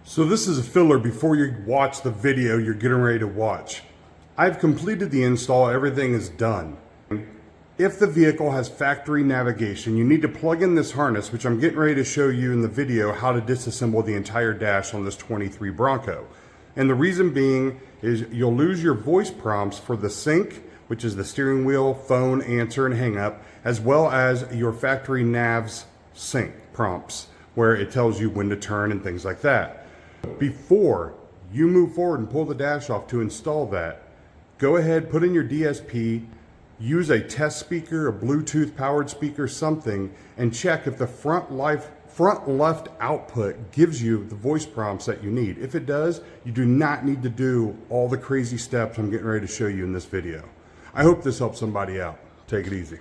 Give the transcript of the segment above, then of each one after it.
So this is a filler before you watch the video you're getting ready to watch. I've completed the install, everything is done. If the vehicle has factory navigation, you need to plug in this harness, which I'm getting ready to show you in the video how to disassemble the entire dash on this 23 Bronco. And the reason being is you'll lose your voice prompts for the sync, which is the steering wheel, phone, answer, and hang up, as well as your factory nav's sync prompts, where it tells you when to turn and things like that. Before you move forward and pull the dash off to install that, go ahead, put in your DSP, use a test speaker, a Bluetooth powered speaker, something, and check if the front left output gives you the voice prompts that you need. If it does, you do not need to do all the crazy steps I'm getting ready to show you in this video. I hope this helps somebody out. Take it easy.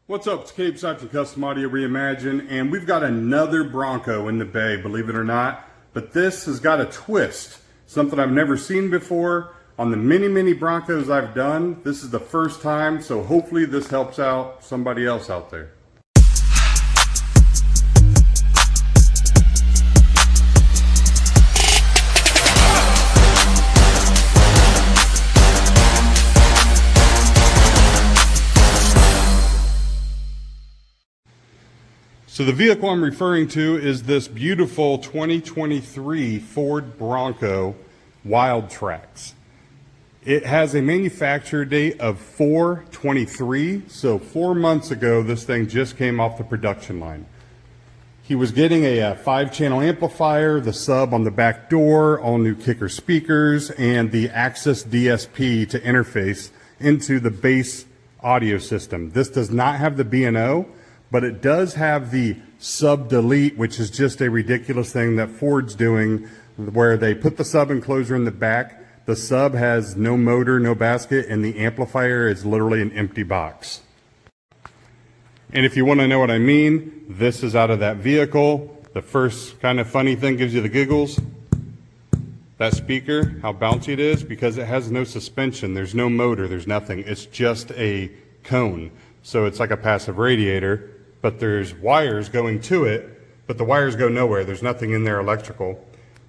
What's up? It's Cape Side for Custom Audio Reimagine, and we've got another Bronco in the bay, believe it or not. But this has got a twist, something I've never seen before. On the many Broncos I've done, this is the first time, so hopefully this helps out somebody else out there. So the vehicle I'm referring to is this beautiful 2023 Ford Bronco Wild Tracks. It has a manufacture date of 4/23, so 4 months ago this thing just came off the production line. He was getting a 5-channel amplifier, the sub on the back door, all new kicker speakers, and the Access DSP to interface into the base audio system. This does not have the B&O, but it does have the sub delete, which is just a ridiculous thing that Ford's doing, where they put the sub enclosure in the back. The sub has no motor, no basket, and the amplifier is literally an empty box. And if you want to know what I mean, this is out of that vehicle. The first kind of funny thing gives you the giggles. That speaker, how bouncy it is, because it has no suspension. There's no motor, there's nothing. It's just a cone. So it's like a passive radiator, but there's wires going to it, but the wires go nowhere. There's nothing in there electrical.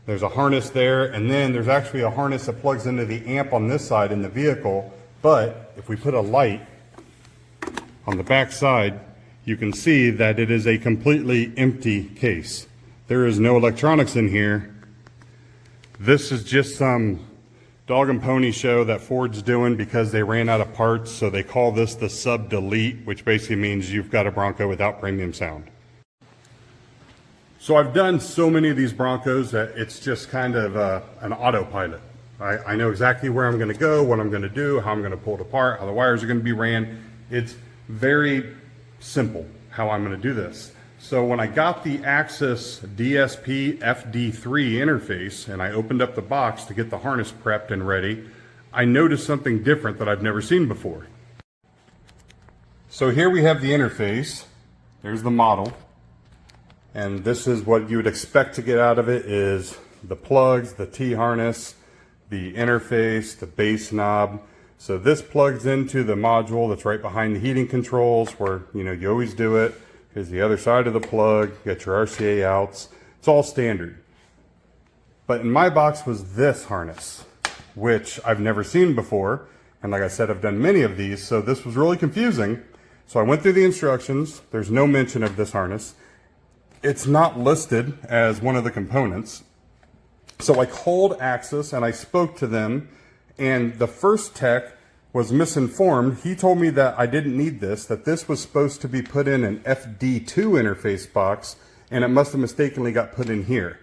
There's a harness there, and then there's actually a harness that plugs into the amp on this side in the vehicle. But if we put a light on the back side, you can see that it is a completely empty case. There is no electronics in here. This is just some dog and pony show that Ford's doing because they ran out of parts, so they call this the sub delete, which basically means you've got a Bronco without premium sound. So I've done so many of these Broncos that it's just kind of an autopilot. I know exactly where I'm going to go, what I'm going to do, how I'm going to pull it apart, how the wires are going to be ran. It's very simple how I'm going to do this. So when I got the Access DSP FD3 interface and I opened up the box to get the harness prepped and ready, I noticed something different that I've never seen before. So here we have the interface. There's the model. And this is what you would expect to get out of it is the plugs, the T-harness, the interface, the bass knob. So this plugs into the module that's right behind the heating controls where, you always do it. Here's the other side of the plug, you got your RCA outs. It's all standard. But in my box was this harness, which I've never seen before. And like I said, I've done many of these, so this was really confusing. So I went through the instructions. There's no mention of this harness. It's not listed as one of the components. So I called Access and I spoke to them, and the first tech was misinformed. He told me that I didn't need this, that this was supposed to be put in an FD2 interface box, and it must have mistakenly got put in here.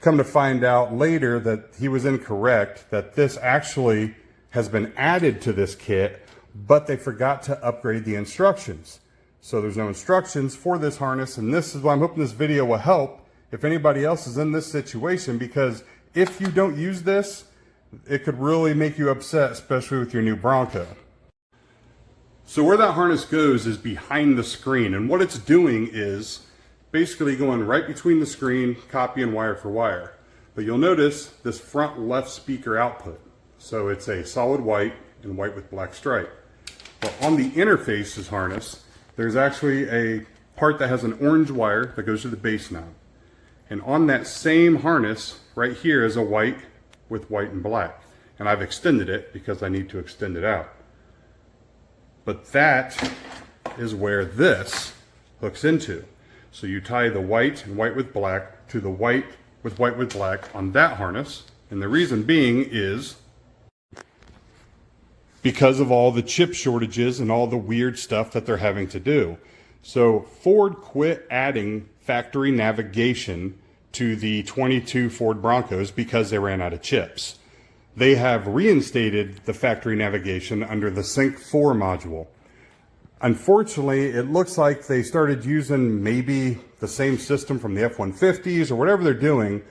Come to find out later that he was incorrect, that this actually has been added to this kit, but they forgot to upgrade the instructions. So there's no instructions for this harness, and this is why I'm hoping this video will help if anybody else is in this situation, because if you don't use this, it could really make you upset, especially with your new Bronco. So where that harness goes is behind the screen, and what it's doing is basically going right between the screen, copying wire for wire. But you'll notice this front left speaker output. So it's a solid white and white with black stripe. But on the interfaces harness, there's actually a part that has an orange wire that goes to the bass knob. And on that same harness right here is a white with white and black. And I've extended it because I need to extend it out. But that is where this hooks into. So you tie the white and white with black to the white with black on that harness. And the reason being is because of all the chip shortages and all the weird stuff that they're having to do. So Ford quit adding factory navigation to the 22 Ford Broncos because they ran out of chips. They have reinstated the factory navigation under the Sync 4 module. Unfortunately, it looks like they started using maybe the same system from the F-150s or whatever they're doing,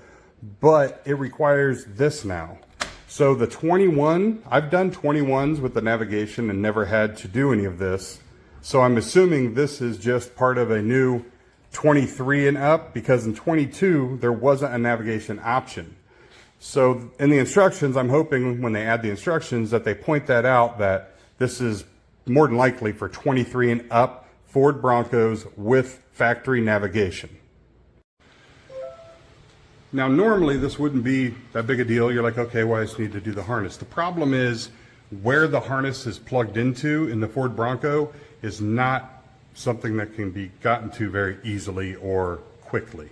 but it requires this now. So the 21, I've done 21s with the navigation and never had to do any of this. So I'm assuming this is just part of a new 23 and up, because in 22, there wasn't a navigation option. So in the instructions, I'm hoping when they add the instructions that they point that out, that this is more than likely for 23 and up Ford Broncos with factory navigation. Now, normally this wouldn't be that big a deal. You're like, okay, well, I just need to do the harness. The problem is where the harness is plugged into in the Ford Bronco is not something that can be gotten to very easily or quickly.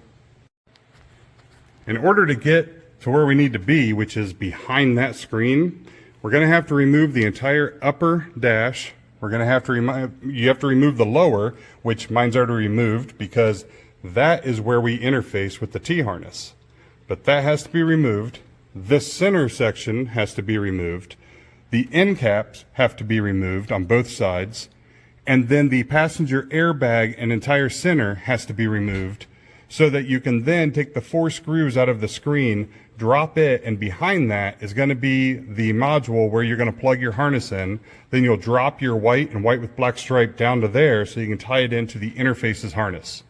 In order to get to where we need to be, which is behind that screen, we're going to have to remove the entire upper dash. We're going to have to you have to remove the lower, which mine's already removed because that is where we interface with the T-harness. But that has to be removed. This center section has to be removed. The end caps have to be removed on both sides. And then the passenger airbag and entire center has to be removed so that you can then take the 4 screws out of the screen, drop it, and behind that is going to be the module where you're going to plug your harness in. Then you'll drop your white and white with black stripe down to there so you can tie it into the interfaces harness.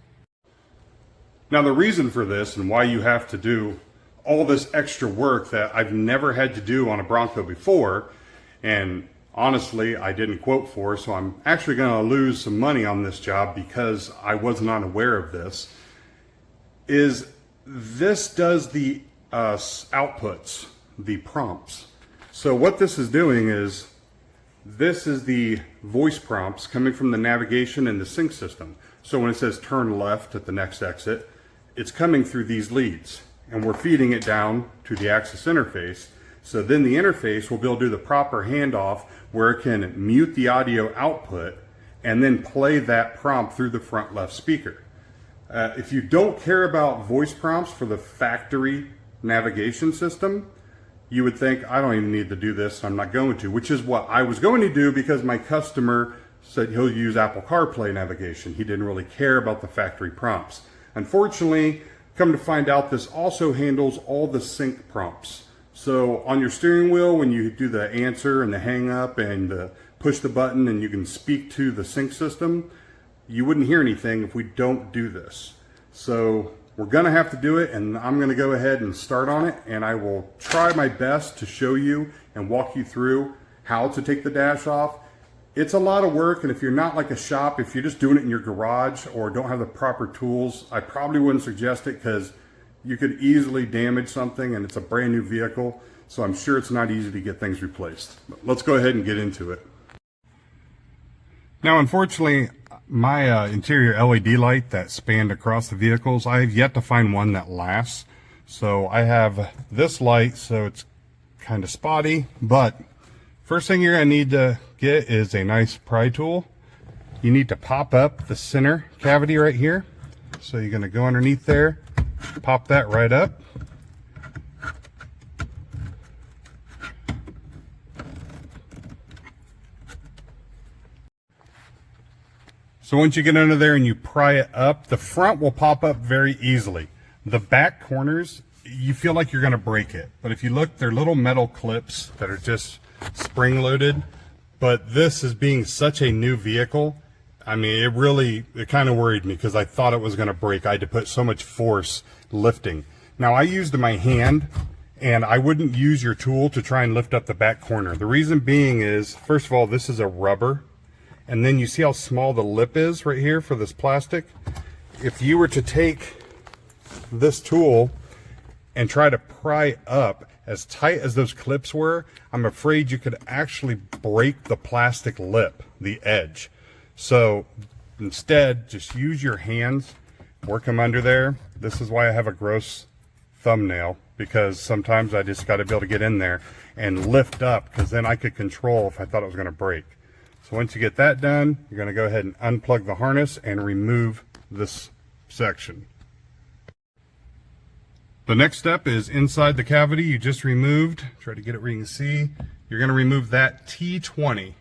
Now, the reason for this and why you have to do all this extra work that I've never had to do on a Bronco before, and honestly, I didn't quote for, so I'm actually going to lose some money on this job because I was not aware of this, is this does the outputs, the prompts. So what this is doing is, this is the voice prompts coming from the navigation and the sync system. So when it says turn left at the next exit, it's coming through these leads, and we're feeding it down to the Axis interface. So then the interface will be able to do the proper handoff where it can mute the audio output and then play that prompt through the front left speaker. If you don't care about voice prompts for the factory navigation system, you would think, I don't even need to do this, I'm not going to, which is what I was going to do because my customer said he'll use Apple CarPlay navigation. He didn't really care about the factory prompts. Unfortunately, come to find out, this also handles all the sync prompts. So on your steering wheel, when you do the answer and the hang up and push the button and you can speak to the sync system, you wouldn't hear anything if we don't do this. So we're going to have to do it, and I'm going to go ahead and start on it, and I will try my best to show you and walk you through how to take the dash off. It's a lot of work, and if you're not like a shop, if you're just doing it in your garage or don't have the proper tools, I probably wouldn't suggest it because you could easily damage something, and it's a brand new vehicle, so I'm sure it's not easy to get things replaced. But let's go ahead and get into it. Now, unfortunately, my interior LED light that spanned across the vehicles, I have yet to find one that lasts. So I have this light, so it's kind of spotty, but first thing you're going to need to get is a nice pry tool. You need to pop up the center cavity right here. So you're going to go underneath there, pop that right up. So once you get under there and you pry it up, the front will pop up very easily. The back corners, you feel like you're going to break it. But if you look, they're little metal clips that are just spring-loaded. But this is being such a new vehicle, I mean, it kind of worried me because I thought it was going to break. I had to put so much force lifting. Now, I used my hand, and I wouldn't use your tool to try and lift up the back corner. The reason being is, first of all, this is a rubber. And then you see how small the lip is right here for this plastic? If you were to take this tool and try to pry up as tight as those clips were, I'm afraid you could actually break the plastic lip, the edge. So instead, just use your hands, work them under there. This is why I have a gross thumbnail, because sometimes I just got to be able to get in there and lift up, because then I could control if I thought it was going to break. So once you get that done, you're going to go ahead and unplug the harness and remove this section. The next step is inside the cavity you just removed. Try to get it where you can see. You're going to remove that T20.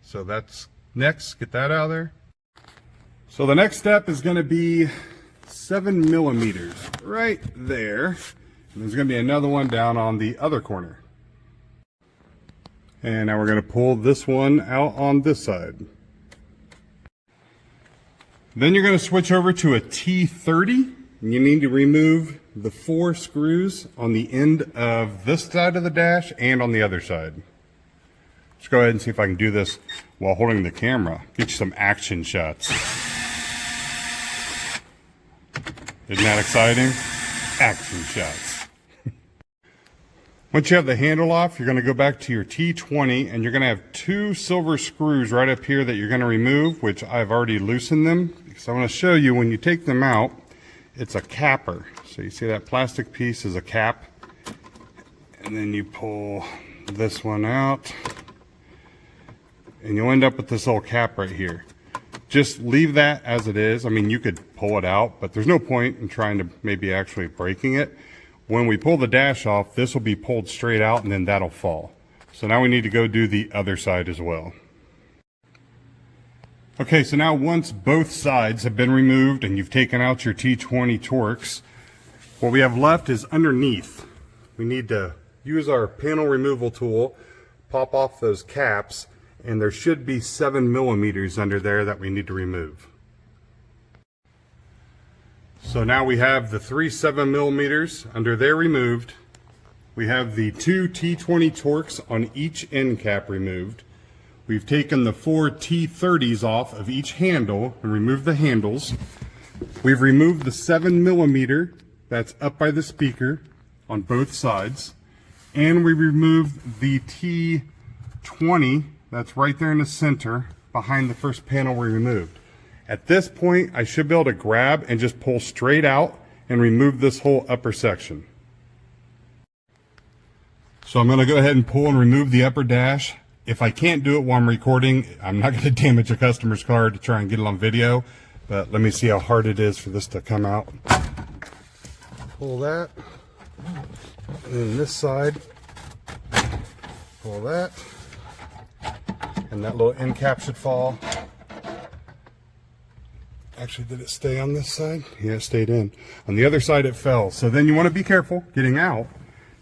So that's next. Get that out of there. So the next step is going to be 7 millimeters right there. And there's going to be another one down on the other corner. And now we're going to pull this one out on this side. Then you're going to switch over to a T30. And you need to remove the 4 screws on the end of this side of the dash and on the other side. Let's go ahead and see if I can do this while holding the camera. Get you some action shots. Isn't that exciting? Action shots. Once you have the handle off, you're going to go back to your T20 and you're going to have 2 silver screws right up here that you're going to remove, which I've already loosened them. Because I want to show you when you take them out, it's a capper. So you see that plastic piece is a cap. And then you pull this one out. And you'll end up with this little cap right here. Just leave that as it is. I mean, you could pull it out, but there's no point in trying to maybe actually breaking it. When we pull the dash off, this will be pulled straight out and then that'll fall. So now we need to go do the other side as well. Okay, so now once both sides have been removed and you've taken out your T20 Torx, what we have left is underneath. We need to use our panel removal tool, pop off those caps, and there should be 7 millimeters under there that we need to remove. So now we have the 3 7 millimeters under there removed. We have the 2 T20 Torx on each end cap removed. We've taken the 4 T30s off of each handle and removed the handles. We've removed the 7 millimeter that's up by the speaker on both sides. And we removed the T20 that's right there in the center behind the first panel we removed. At this point, I should be able to grab and just pull straight out and remove this whole upper section. So I'm going to go ahead and pull and remove the upper dash. If I can't do it while I'm recording, I'm not going to damage a customer's car to try and get it on video, but let me see how hard it is for this to come out. Pull that, and then this side, pull that, and that little end cap should fall. Actually, did it stay on this side? Yeah, it stayed in. On the other side, it fell. So then you want to be careful getting out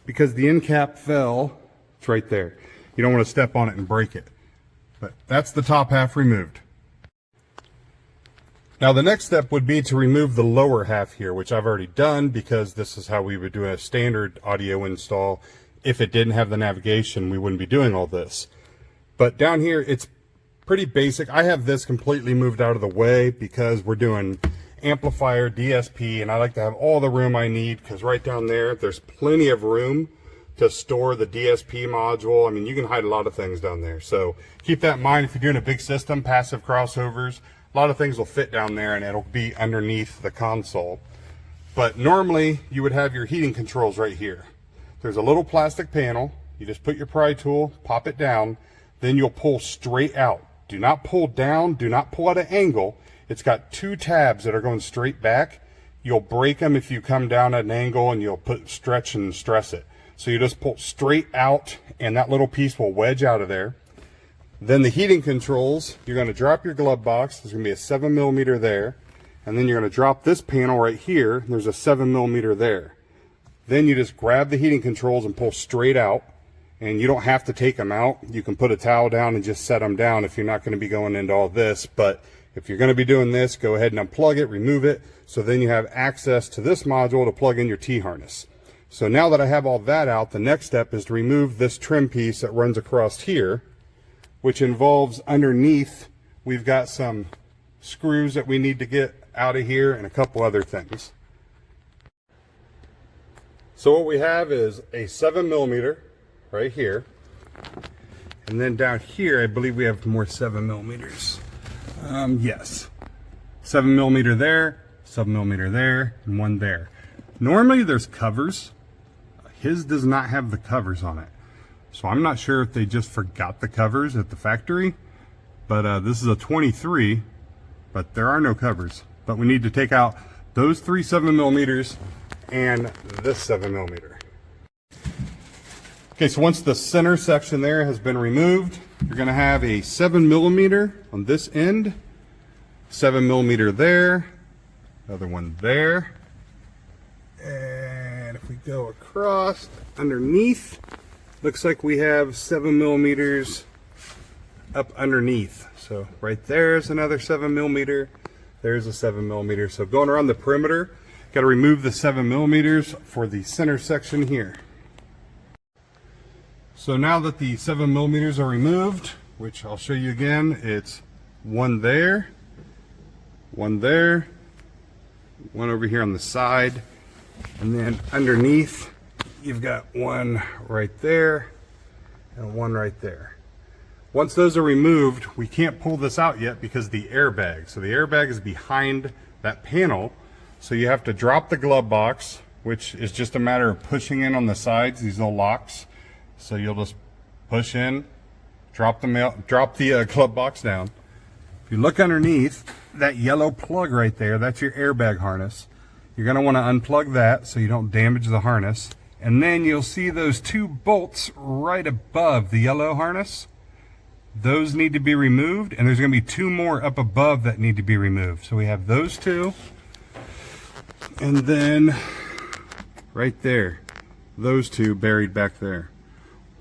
because the end cap fell. It's right there. You don't want to step on it and break it. But that's the top half removed. Now the next step would be to remove the lower half here, which I've already done because this is how we would do a standard audio install. If it didn't have the navigation, we wouldn't be doing all this. But down here, it's pretty basic. I have this completely moved out of the way because we're doing amplifier, DSP, and I like to have all the room I need because right down there, there's plenty of room to store the DSP module. I mean, you can hide a lot of things down there. So keep that in mind if you're doing a big system, passive crossovers. A lot of things will fit down there and it'll be underneath the console. But normally you would have your heating controls right here. There's a little plastic panel. You just put your pry tool, pop it down, then you'll pull straight out. Do not pull down, do not pull at an angle. It's got 2 tabs that are going straight back. You'll break them if you come down at an angle and you'll stretch and stress it. So you just pull straight out and that little piece will wedge out of there. Then the heating controls, you're going to drop your glove box. There's going to be a 7 millimeter there. And then you're going to drop this panel right here. And there's a 7 millimeter there. Then you just grab the heating controls and pull straight out. And you don't have to take them out. You can put a towel down and just set them down if you're not going to be going into all this. But if you're going to be doing this, go ahead and unplug it, remove it. So then you have access to this module to plug in your T-harness. So now that I have all that out, the next step is to remove this trim piece that runs across here, which involves underneath, we've got some screws that we need to get out of here and a couple other things. So what we have is a 7mm right here. And then down here, I believe we have more 7mm. Yes. 7mm there, 7mm there, and one there. Normally there's covers. His does not have the covers on it. So I'm not sure if they just forgot the covers at the factory. But this is a 23, but there are no covers. But we need to take out those 3 7mm and this 7mm. Okay, so once the center section there has been removed, you're going to have a 7mm on this end, 7mm there, another one there, and if we go across underneath, looks like we have 7mm up underneath. So right there's another 7mm, there's a 7mm. So going around the perimeter, got to remove the 7mm for the center section here. So now that the 7mm are removed, which I'll show you again, it's one there, one there, one over here on the side, and then underneath you've got one right there and one right there. Once those are removed, we can't pull this out yet because the airbag. So the airbag is behind that panel. So you have to drop the glove box, which is just a matter of pushing in on the sides, these little locks. So you'll just push in, drop the glove box down. If you look underneath, that yellow plug right there, that's your airbag harness. You're going to want to unplug that so you don't damage the harness. And then you'll see those 2 bolts right above the yellow harness. Those need to be removed, and there's going to be 2 more up above that need to be removed. So we have those 2, and then right there, those 2 buried back there.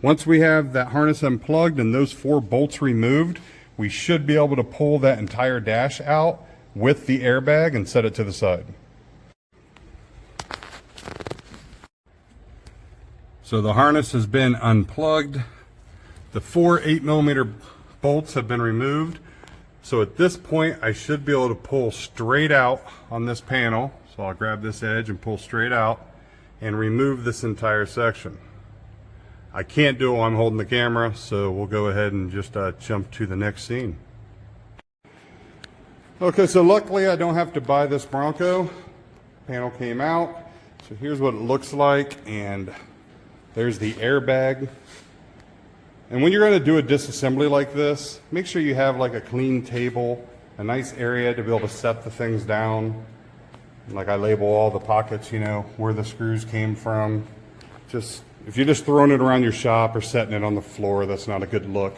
Once we have that harness unplugged and those 4 bolts removed, we should be able to pull that entire dash out with the airbag and set it to the side. So the harness has been unplugged. The 4 8mm bolts have been removed. So at this point, I should be able to pull straight out on this panel. So I'll grab this edge and pull straight out and remove this entire section. I can't do it while I'm holding the camera, so we'll go ahead and just jump to the next scene. Okay, so luckily I don't have to buy this Bronco. Panel came out. So here's what it looks like, and there's the airbag. And when you're going to do a disassembly like this, make sure you have like a clean table, a nice area to be able to set the things down. Like I label all the pockets, you know, where the screws came from. Just if you're just throwing it around your shop or setting it on the floor, that's not a good look.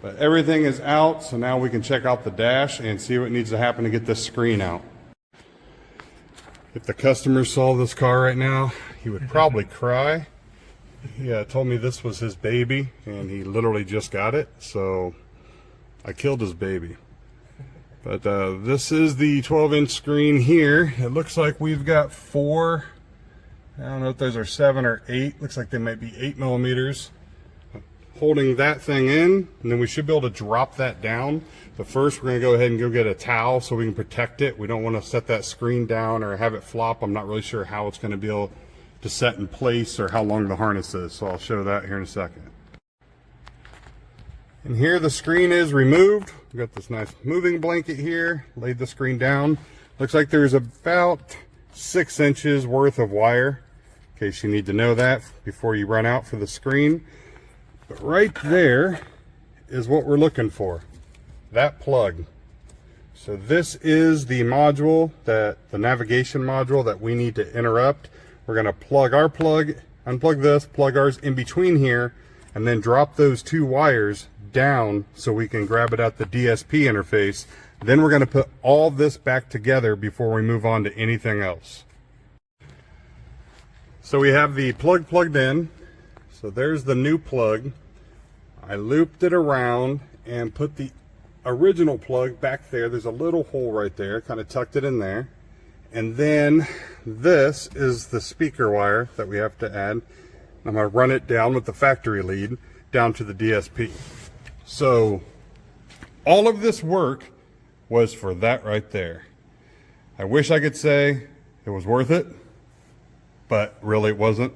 But everything is out, so now we can check out the dash and see what needs to happen to get this screen out. If the customer saw this car right now, he would probably cry. He told me this was his baby, and he literally just got it, so I killed his baby. But this is the 12-inch screen here. It looks like we've got 4, I don't know if those are 7 or 8. Looks like they might be 8mm. Holding that thing in, and then we should be able to drop that down. But first we're going to go ahead and go get a towel so we can protect it. We don't want to set that screen down or have it flop. I'm not really sure how it's going to be able to set in place or how long the harness is. So I'll show that here in a second. And here the screen is removed. We've got this nice moving blanket here. Laid the screen down. Looks like there's about 6 inches worth of wire. In case you need to know that before you run out for the screen. But right there is what we're looking for. That plug. So this is the module, the navigation module that we need to interrupt. We're going to plug our plug, unplug this, plug ours in between here, and then drop those 2 wires down so we can grab it at the DSP interface. Then we're going to put all this back together before we move on to anything else. So we have the plug plugged in. So there's the new plug. I looped it around and put the original plug back there. There's a little hole right there, kind of tucked it in there. And then this is the speaker wire that we have to add. I'm going to run it down with the factory lead down to the DSP. So all of this work was for that right there. I wish I could say it was worth it. but really it wasn't.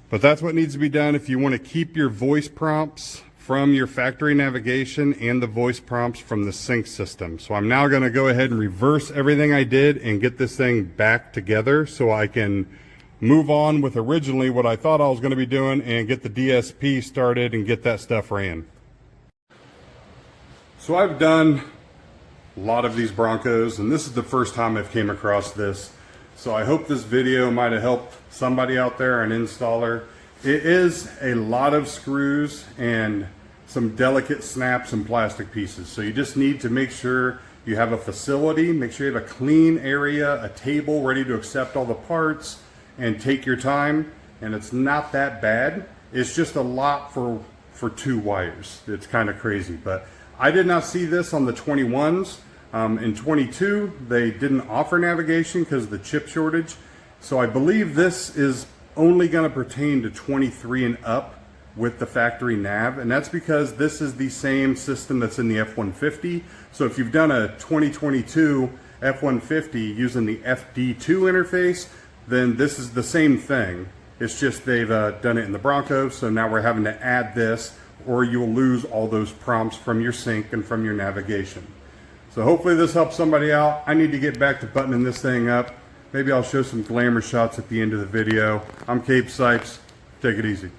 But that's what needs to be done if you want to keep your voice prompts from your factory navigation and the voice prompts from the sync system. So I'm now going to go ahead and reverse everything I did and get this thing back together so I can move on with originally what I thought I was going to be doing and get the DSP started and get that stuff ran. So I've done a lot of these Broncos, and this is the first time I've came across this. So I hope this video might have helped somebody out there, an installer. It is a lot of screws and some delicate snaps and plastic pieces. So you just need to make sure you have a facility, make sure you have a clean area, a table ready to accept all the parts, and take your time. And it's not that bad. It's just a lot for 2 wires. It's kind of crazy, but I did not see this on the 21s. In 22, they didn't offer navigation because of the chip shortage. So I believe this is only going to pertain to 23 and up with the factory nav. And that's because this is the same system that's in the F-150. So if you've done a 2022 F-150 using the FD2 interface, then this is the same thing. It's just they've done it in the Bronco. So now we're having to add this, or you'll lose all those prompts from your sync and from your navigation. So hopefully this helps somebody out. I need to get back to buttoning this thing up. Maybe I'll show some glamour shots at the end of the video. I'm Cape Sipes. Take it easy.